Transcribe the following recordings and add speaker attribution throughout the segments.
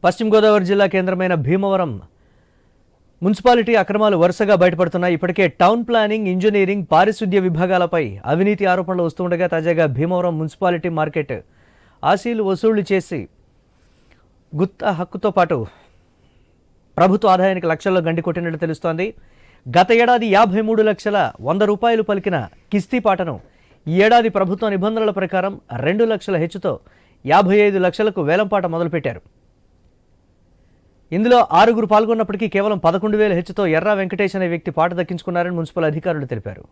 Speaker 1: పశ్చిమ గోదావరి జిల్లా కేంద్రమైన భీమవరం మున్సిపాలిటీ అక్రమాలు వరుసగా బయటపడుతున్నాయి. ఇప్పటికే టౌన్ ప్లానింగ్, ఇంజనీరింగ్, పారిశుద్ధ్య విభాగాలపై అవినీతి ఆరోపణలు వస్తుండగా తాజాగా భీమవరం మున్సిపాలిటీ మార్కెట్ ఆశీలు వసూళ్లు చేసి గుత్తా హక్కుతో పాటు ప్రభుత్వ ఆదాయానికి లక్షల్లో గండి కొట్టినట్టు తెలుస్తోంది. గత ఏడాది 53,100,000 పలికిన కిస్తీ పాటను ఈ ఏడాది ప్రభుత్వ నిబంధనల ప్రకారం 2 లక్షల హెచ్చుతో 55 లక్షలకు వేలంపాట మొదలుపెట్టారు. ఇందులో 6 పాల్గొన్నప్పటికీ కేవలం 11,000 హెచ్చుతో ఎర్రా వెంకటేష్ అనే వ్యక్తి పాట దక్కించుకున్నారని మున్సిపల్ అధికారులు తెలిపారు.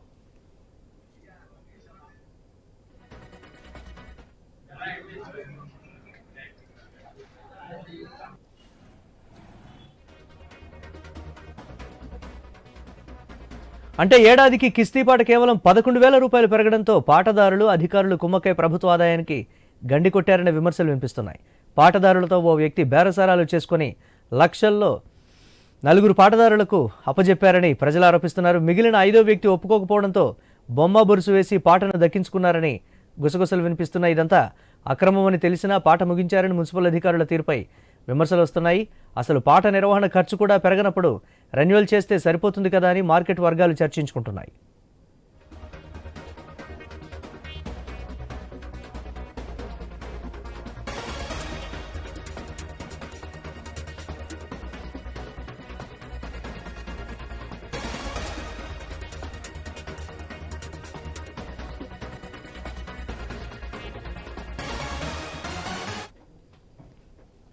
Speaker 1: అంటే ఏడాదికి కిస్తీ పాట కేవలం 11,000 రూపాయలు పెరగడంతో పాటదారులు, అధికారులు కుమ్మక్కై ప్రభుత్వ ఆదాయానికి గండి కొట్టారనే విమర్శలు వినిపిస్తున్నాయి. పాటదారులతో ఓ వ్యక్తి బేరసారాలు చేసుకుని లక్షల్లో 4 పాటదారులకు అప్పజెప్పారని ప్రజలు ఆరోపిస్తున్నారు. మిగిలిన 5వ వ్యక్తి ఒప్పుకోకపోవడంతో బొమ్మ బొరుసు వేసి పాటను దక్కించుకున్నారని గుసగుసలు వినిపిస్తున్నాయి. ఇదంతా అక్రమమని తెలిసినా పాట ముగించారని మున్సిపల్ అధికారుల తీరుపై విమర్శలు వస్తున్నాయి. అసలు పాట నిర్వహణ ఖర్చు కూడా పెరగనప్పుడు రెన్యువల్ చేస్తే సరిపోతుంది కదా అని మార్కెట్ వర్గాలు చర్చించుకుంటున్నాయి.